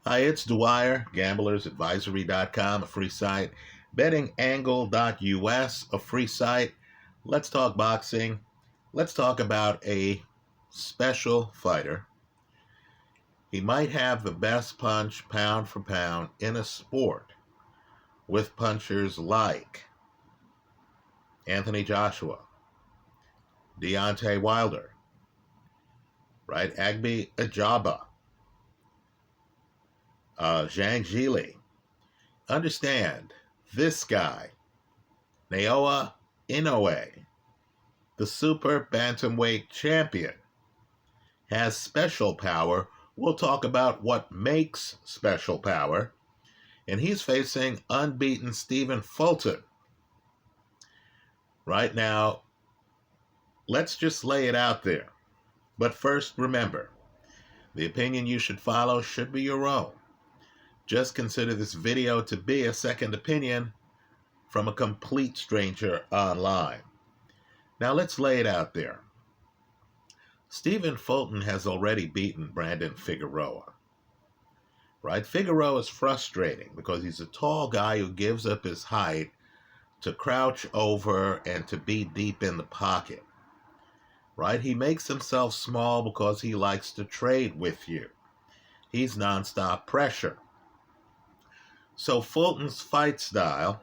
Hi, it's Dwyer, gamblersadvisory.com, a free site, bettingangle.us, a free site. Let's talk boxing. Let's talk about a special fighter. He might have the best punch pound for pound in a sport with punchers like Anthony Joshua, Deontay Wilder, right? Agbe Ajaba, Zhang Jili. Understand, this guy, Naoya Inoue, the super bantamweight champion, has special power. We'll talk about what makes special power. And he's facing unbeaten Stephen Fulton. Right now, let's just lay it out there. But first, remember, the opinion you should follow should be your own. Just consider this video to be a second opinion from a complete stranger online. Now let's lay it out there. Stephen Fulton has already beaten Brandon Figueroa. Right? Figueroa is frustrating because he's a tall guy who gives up his height to crouch over and to be deep in the pocket. Right? He makes himself small because he likes to trade with you. He's nonstop pressure. So Fulton's fight style,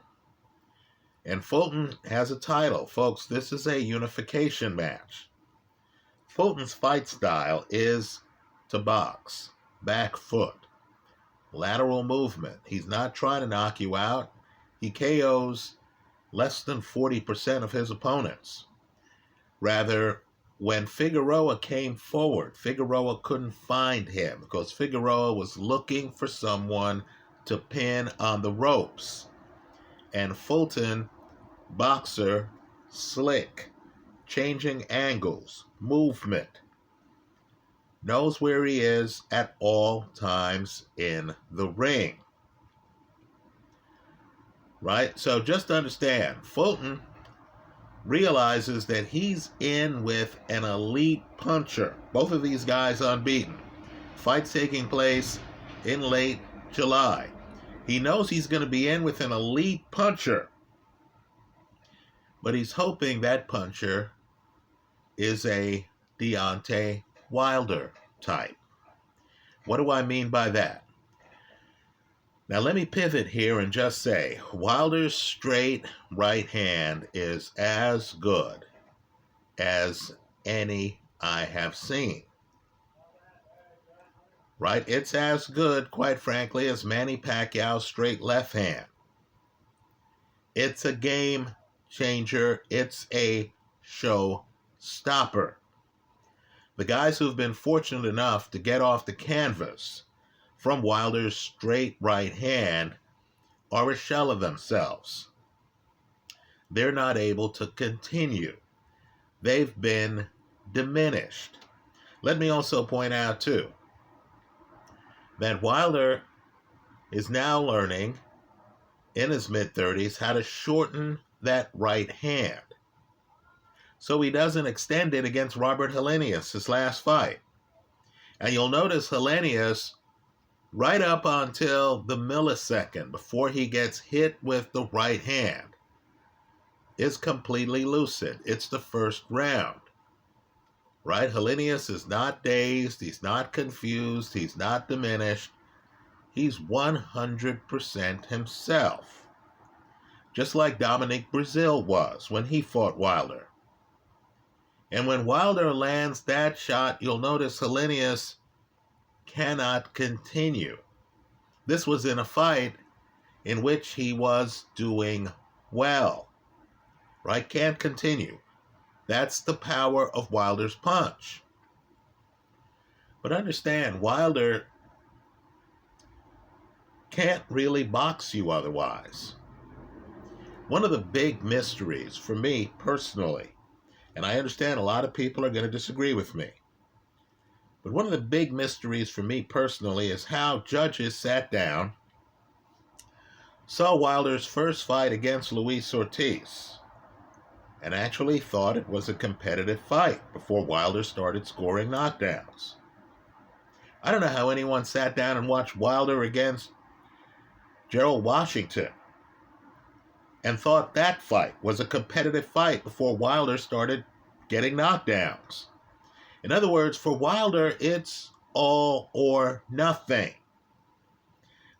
and Fulton has a title. Folks, this is a unification match. Fulton's fight style is to box, back foot, lateral movement. He's not trying to knock you out. He KOs less than 40% of his opponents. Rather, when Figueroa came forward, Figueroa couldn't find him because Figueroa was looking for someone to pin on the ropes. And Fulton, boxer, slick, changing angles, movement, knows where he is at all times in the ring. Right? So just understand, Fulton realizes that he's in with an elite puncher. Both of these guys unbeaten. Fight taking place in late July. He knows he's going to be in with an elite puncher. But he's hoping that puncher is a Deontay Wilder type. What do I mean by that? Now let me pivot here and just say, Wilder's straight right hand is as good as any I have seen. Right? It's as good, quite frankly, as Manny Pacquiao's straight left hand. It's a game changer. It's a show stopper. The guys who've been fortunate enough to get off the canvas from Wilder's straight right hand are a shell of themselves. They're not able to continue. They've been diminished. Let me also point out, too, that Wilder is now learning in his mid-30s how to shorten that right hand so he doesn't extend it against Robert Helenius, his last fight. And you'll notice Helenius, right up until the millisecond before he gets hit with the right hand, is completely lucid. It's the first round. Right? Helenius is not dazed. He's not confused. He's not diminished. He's 100% himself. Just like Dominic Breazeale was when he fought Wilder. And when Wilder lands that shot, you'll notice Helenius cannot continue. This was in a fight in which he was doing well. Right? Can't continue. That's the power of Wilder's punch. But understand, Wilder can't really box you otherwise. One of the big mysteries for me personally, and I understand a lot of people are going to disagree with me, but one of the big mysteries for me personally is how judges sat down, saw Wilder's first fight against Luis Ortiz, and actually thought it was a competitive fight before Wilder started scoring knockdowns. I don't know how anyone sat down and watched Wilder against Gerald Washington and thought that fight was a competitive fight before Wilder started getting knockdowns. In other words, for Wilder, it's all or nothing.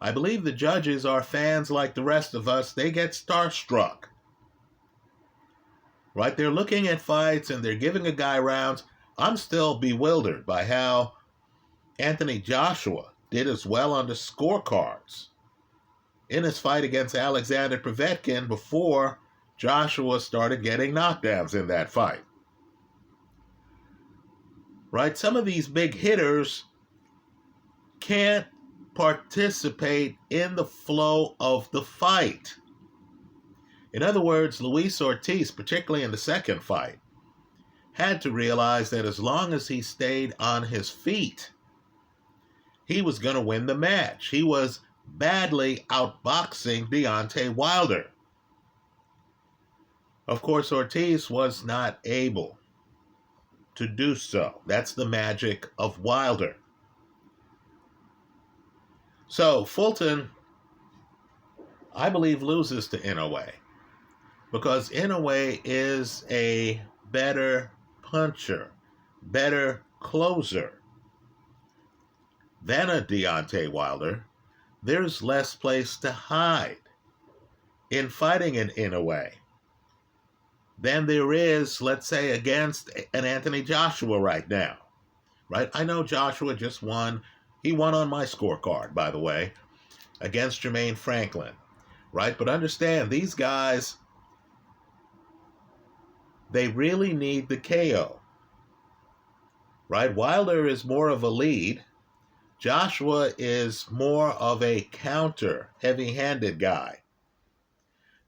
I believe the judges are fans like the rest of us. They get starstruck. Right? They're looking at fights and they're giving a guy rounds. I'm still bewildered by how Anthony Joshua did as well on the scorecards in his fight against Alexander Povetkin before Joshua started getting knockdowns in that fight. Right? Some of these big hitters can't participate in the flow of the fight. In other words, Luis Ortiz, particularly in the second fight, had to realize that as long as he stayed on his feet, he was going to win the match. He was badly outboxing Deontay Wilder. Of course, Ortiz was not able to do so. That's the magic of Wilder. So Fulton, I believe, loses to Inoue because Inoue is a better puncher, better closer than a Deontay Wilder. There's less place to hide in fighting an Inoue than there is, let's say, against an Anthony Joshua right now. Right? I know Joshua just won. He won on my scorecard, by the way, against Jermaine Franklin. Right? But understand, these guys, they really need the KO. Right? Wilder is more of a lead. Joshua is more of a counter, heavy-handed guy.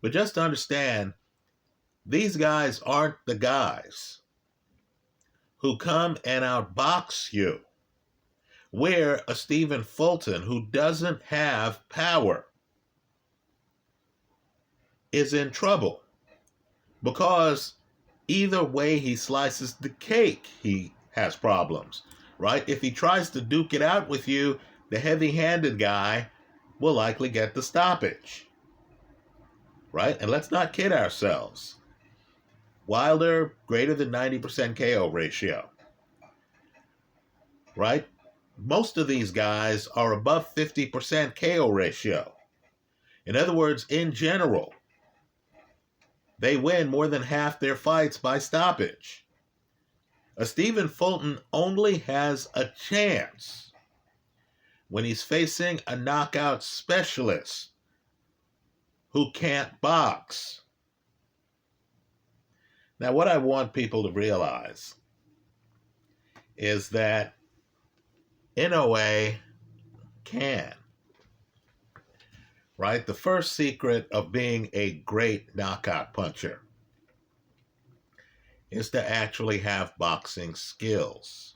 But just understand, these guys aren't the guys who come and outbox you, where a Stephen Fulton, who doesn't have power, is in trouble. Because either way he slices the cake, he has problems. Right? If he tries to duke it out with you, the heavy-handed guy will likely get the stoppage. Right? And let's not kid ourselves. Wilder, greater than 90% KO ratio. Right? Most of these guys are above 50% KO ratio. In other words, in general, they win more than half their fights by stoppage. A Stephen Fulton only has a chance when he's facing a knockout specialist who can't box. Now, what I want people to realize is that Inoue can. Right? The first secret of being a great knockout puncher is to actually have boxing skills.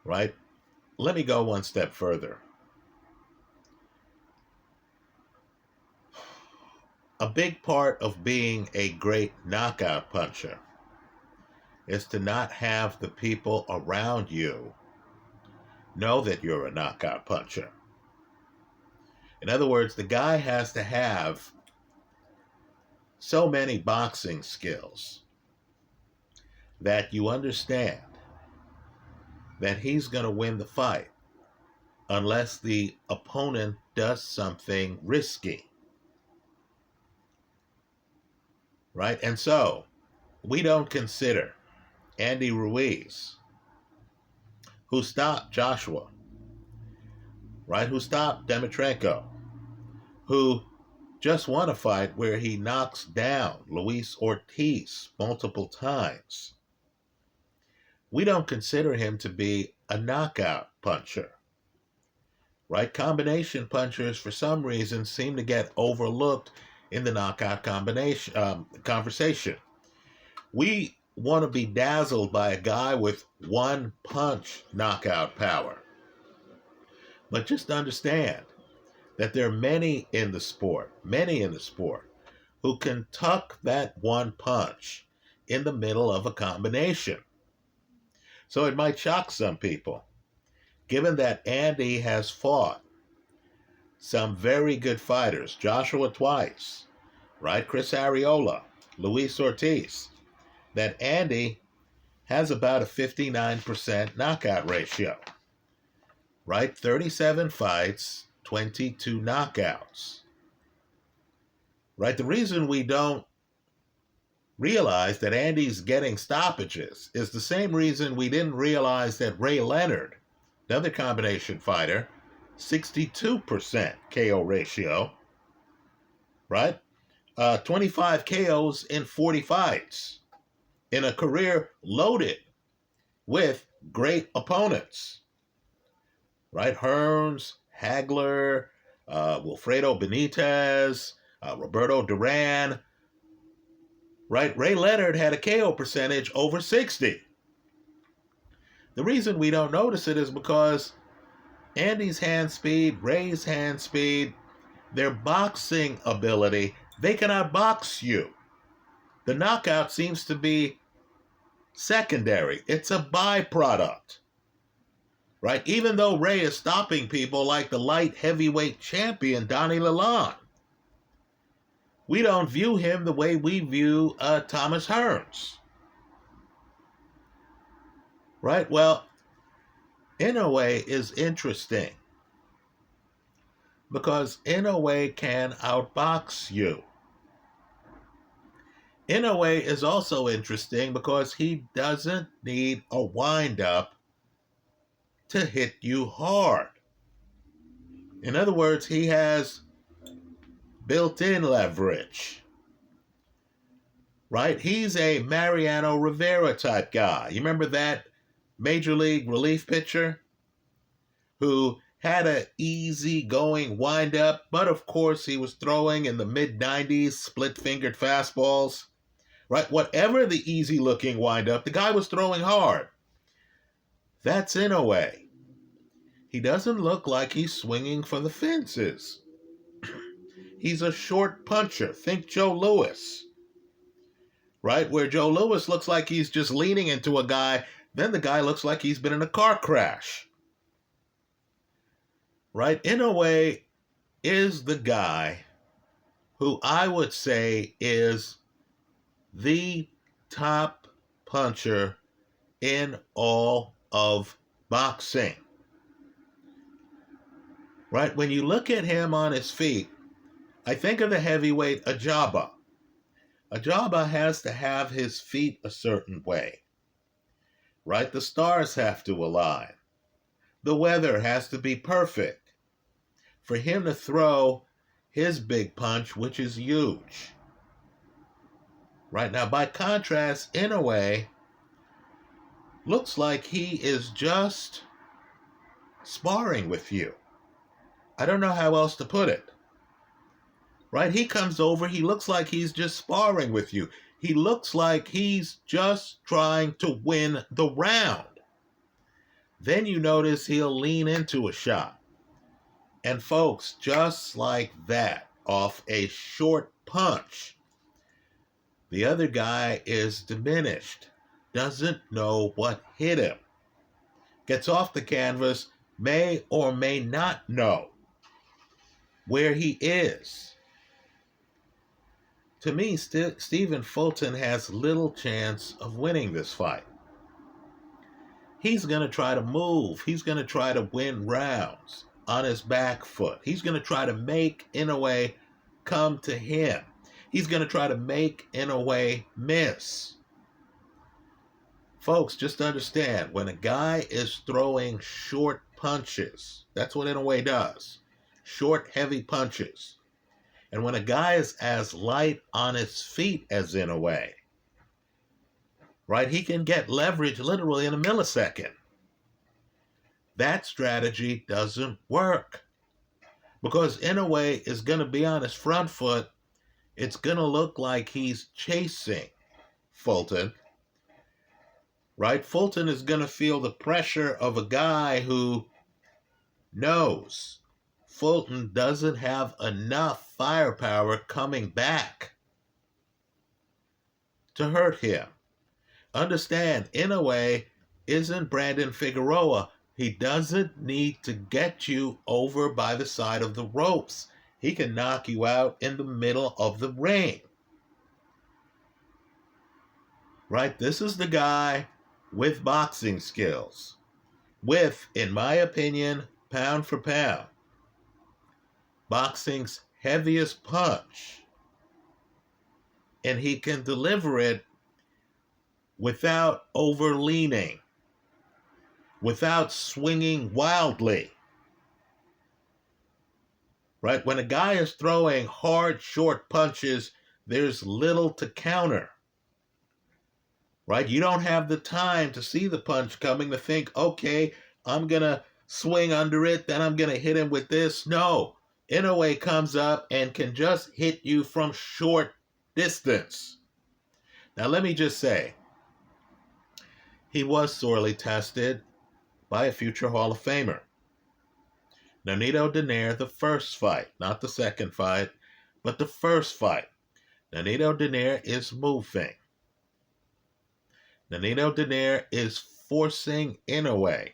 Right? Let me go one step further. A big part of being a great knockout puncher is to not have the people around you know that you're a knockout puncher. In other words, the guy has to have so many boxing skills that you understand that he's going to win the fight unless the opponent does something risky. Right? And so, we don't consider Andy Ruiz, who stopped Joshua, right? Who stopped Dimitrenko, who just won a fight where he knocks down Luis Ortiz multiple times. We don't consider him to be a knockout puncher. Right? Combination punchers, for some reason, seem to get overlooked in the knockout conversation. We want to be dazzled by a guy with one punch knockout power. But just understand that there are many in the sport, who can tuck that one punch in the middle of a combination. So it might shock some people, given that Andy has fought some very good fighters. Joshua Twice, right? Chris Arreola, Luis Ortiz. That Andy has about a 59% knockout ratio, right? 37 fights, 22 knockouts, right? The reason we don't realize that Andy's getting stoppages is the same reason we didn't realize that Ray Leonard, another combination fighter, 62% KO ratio, right? 25 KOs in 40 fights in a career loaded with great opponents, right? Hearns, Hagler, Wilfredo Benitez, Roberto Duran, right? Ray Leonard had a KO percentage over 60. The reason we don't notice it is because Andy's hand speed, Ray's hand speed, their boxing ability, they cannot box you. The knockout seems to be secondary. It's a byproduct, right? Even though Ray is stopping people like the light heavyweight champion, Donnie Lalonde, we don't view him the way we view Thomas Hearns, right? Well, Inoue is interesting because Inoue can outbox you. Inoue is also interesting because he doesn't need a wind-up to hit you hard. In other words, he has built-in leverage, right? He's a Mariano Rivera type guy. You remember that major league relief pitcher who had an easy-going wind-up, but of course he was throwing in the mid-90s split-fingered fastballs, right? Whatever the easy-looking wind-up, the guy was throwing hard. That's Inoue. He doesn't look like he's swinging for the fences. He's a short puncher. Think Joe Louis, right? Where Joe Louis looks like he's just leaning into a guy, then the guy looks like he's been in a car crash, right? Inoue is the guy who I would say is the top puncher in all of boxing, right? When you look at him on his feet, I think of the heavyweight Ajaba. Ajaba has to have his feet a certain way, right? The stars have to align. The weather has to be perfect for him to throw his big punch, which is huge. Right now, by contrast, Inoue looks like he is just sparring with you. I don't know how else to put it. Right? He comes over, he looks like he's just sparring with you. He looks like he's just trying to win the round. Then you notice he'll lean into a shot. And folks, just like that, off a short punch, the other guy is diminished, doesn't know what hit him, gets off the canvas, may or may not know where he is. To me, Stephen Fulton has little chance of winning this fight. He's going to try to move. He's going to try to win rounds on his back foot. He's going to try to make Inoue come to him. He's going to try to make Inoue miss. Folks, just understand, when a guy is throwing short punches, that's what Inoue does. Short, heavy punches. And when a guy is as light on his feet as Inoue, right, he can get leverage literally in a millisecond. That strategy doesn't work because Inoue is going to be on his front foot. It's going to look like he's chasing Fulton, right? Fulton is going to feel the pressure of a guy who knows Fulton doesn't have enough firepower coming back to hurt him. Understand, Inoue isn't Brandon Figueroa. He doesn't need to get you over by the side of the ropes. He can knock you out in the middle of the ring. Right? This is the guy with boxing skills. With, in my opinion, pound for pound, boxing's heaviest punch. And he can deliver it without overleaning, without swinging wildly. Right? When a guy is throwing hard, short punches, there's little to counter. Right? You don't have the time to see the punch coming to think, okay, I'm going to swing under it, then I'm going to hit him with this. No. Inoue comes up and can just hit you from short distance. Now, let me just say, he was sorely tested by a future Hall of Famer. Nonito Donaire, the first fight, not the second fight, but the first fight. Nonito Donaire is moving. Nonito Donaire is forcing Inoue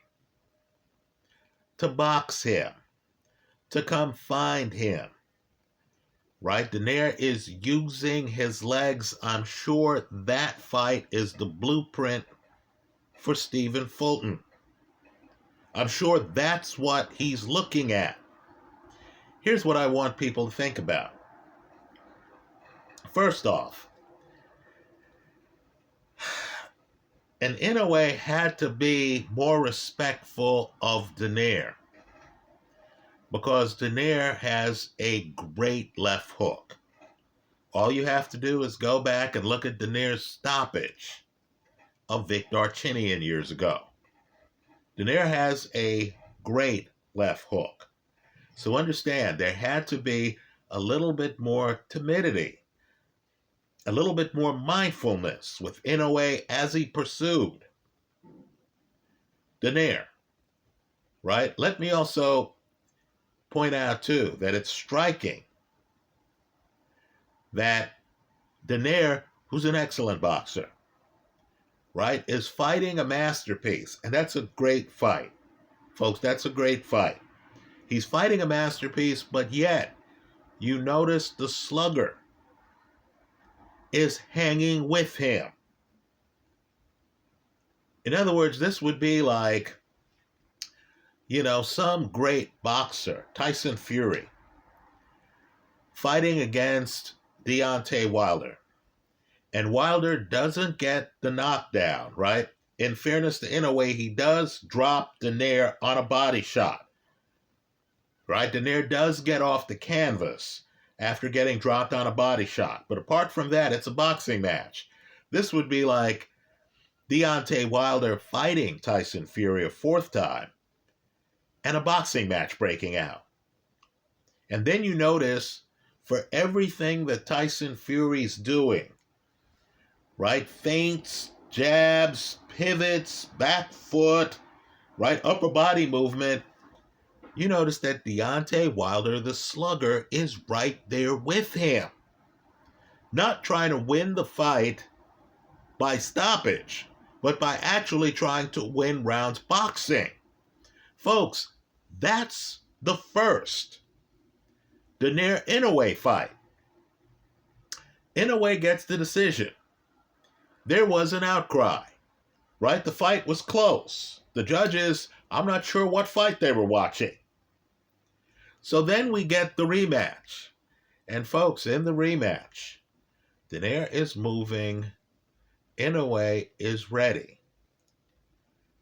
to box him, to come find him. Right? Donaire is using his legs. I'm sure that fight is the blueprint for Stephen Fulton. I'm sure that's what he's looking at. Here's what I want people to think about. First off, and Inoue had to be more respectful of Donaire because Donaire has a great left hook. All you have to do is go back and look at Donaire's stoppage of Vic Darchinyan years ago. Donaire has a great left hook. So understand, there had to be a little bit more timidity, a little bit more mindfulness with Inoue as he pursued Donaire, right? Let me also point out, too, that it's striking that Donaire, who's an excellent boxer, right, is fighting a masterpiece. And that's a great fight. Folks, that's a great fight. He's fighting a masterpiece, but yet you notice the slugger is hanging with him. In other words, this would be like, some great boxer, Tyson Fury, fighting against Deontay Wilder. And Wilder doesn't get the knockdown, right? In fairness to Inoue, he does drop Donaire on a body shot. Right? Donaire does get off the canvas after getting dropped on a body shot. But apart from that, it's a boxing match. This would be like Deontay Wilder fighting Tyson Fury a fourth time and a boxing match breaking out. And then you notice for everything that Tyson Fury's doing, right? Feints, jabs, pivots, back foot, right? Upper body movement. You notice that Deontay Wilder, the slugger, is right there with him. Not trying to win the fight by stoppage, but by actually trying to win rounds boxing. Folks, that's the first Donaire-Inoue fight. Inoue gets the decision. There was an outcry, right? The fight was close. The judges, I'm not sure what fight they were watching. So then we get the rematch. And folks, in the rematch, Donaire is moving. Inoue is ready.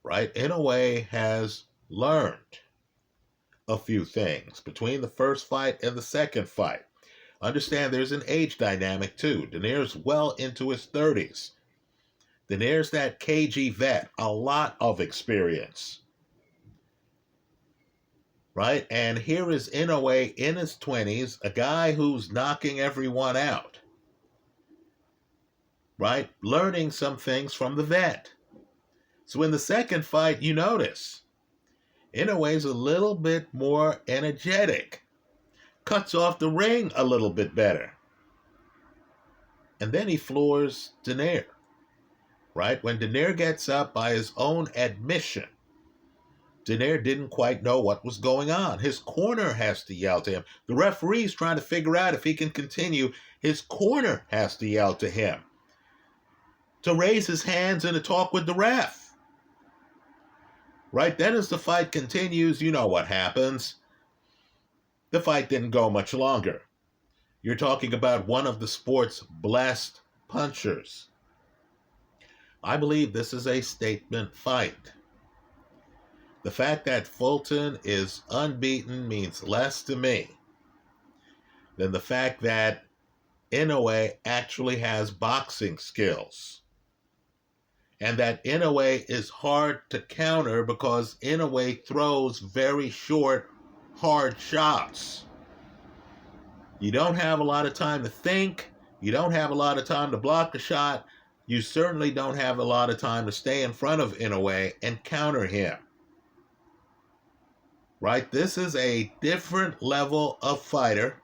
Right? Inoue has learned a few things between the first fight and the second fight. Understand there's an age dynamic too. Donaire's well into his 30s. Donaire's that cagey vet, a lot of experience. Right? And here is Inoue in his 20s, a guy who's knocking everyone out. Right? Learning some things from the vet. So in the second fight, you notice Inoue's a little bit more energetic. Cuts off the ring a little bit better. And then he floors Donaire. right? When Donaire gets up, by his own admission, Donaire didn't quite know what was going on. His corner has to yell to him. The referee's trying to figure out if he can continue. His corner has to yell to him to raise his hands and to talk with the ref. Right? Then as the fight continues, you know what happens. The fight didn't go much longer. You're talking about one of the sport's blessed punchers. I believe this is a statement fight. The fact that Fulton is unbeaten means less to me than the fact that Inoue actually has boxing skills. And that Inoue is hard to counter because Inoue throws very short, hard shots. You don't have a lot of time to think. You don't have a lot of time to block the shot. You certainly don't have a lot of time to stay in front of Inoue and counter him. Right? This is a different level of fighter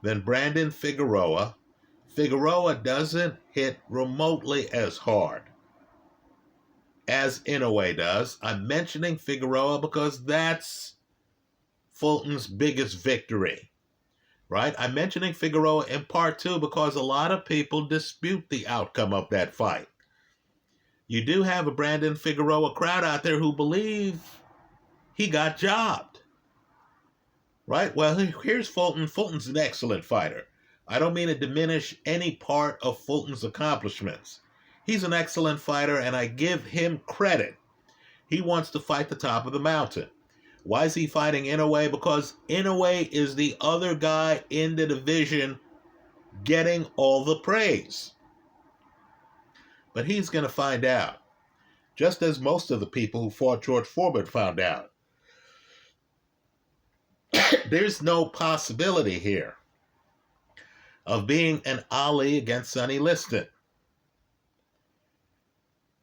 than Brandon Figueroa. Figueroa doesn't hit remotely as hard as Inoue does. I'm mentioning Figueroa because that's Fulton's biggest victory. Right? I'm mentioning Figueroa in part two because a lot of people dispute the outcome of that fight. You do have a Brandon Figueroa crowd out there who believe he got jobbed. Right? Well, here's Fulton. Fulton's an excellent fighter. I don't mean to diminish any part of Fulton's accomplishments. He's an excellent fighter, and I give him credit. He wants to fight the top of the mountain. Why is he fighting Inoue? Because Inoue is the other guy in the division getting all the praise. But he's going to find out, just as most of the people who fought George Foreman found out. There's no possibility here of being an Ali against Sonny Liston.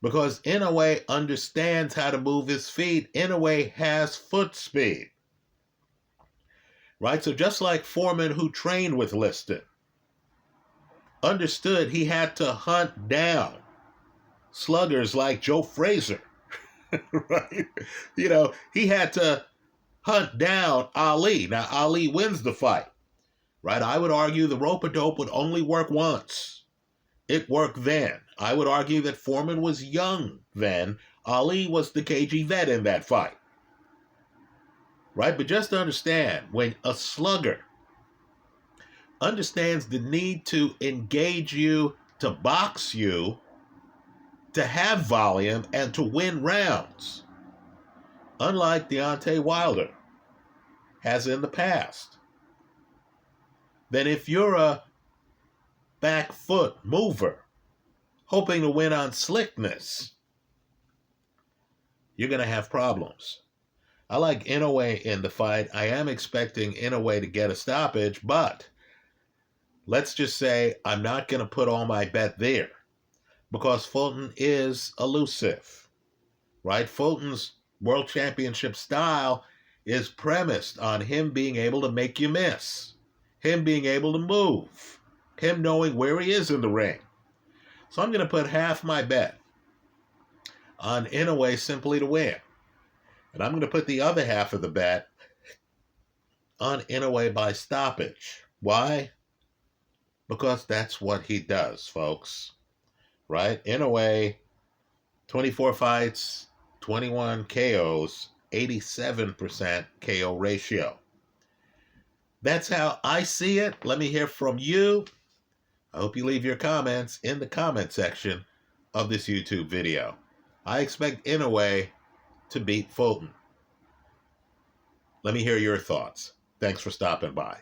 Because Inoue understands how to move his feet. Inoue has foot speed. Right? So just like Foreman, who trained with Liston, understood he had to hunt down sluggers like Joe Frazier. Right? You know, he had to hunt down Ali. Now, Ali wins the fight. Right? I would argue the rope-a-dope would only work once. It worked then. I would argue that Foreman was young then. Ali was the cagey vet in that fight. Right? But just understand, when a slugger understands the need to engage you, to box you, to have volume, and to win rounds, unlike Deontay Wilder has in the past, then if you're a back foot mover hoping to win on slickness, you're going to have problems. I like Inoue in the fight. I am expecting Inoue to get a stoppage, but let's just say I'm not going to put all my bet there because Fulton is elusive, right? Fulton's world championship style is premised on him being able to make you miss, him being able to move, him knowing where he is in the ring. So I'm going to put half my bet on Inoue simply to win. And I'm going to put the other half of the bet on Inoue by stoppage. Why? Because that's what he does, folks. Right? Inoue, 24 fights, 21 KOs, 87% KO ratio. That's how I see it. Let me hear from you. I hope you leave your comments in the comment section of this YouTube video. I expect Inoue to beat Fulton. Let me hear your thoughts. Thanks for stopping by.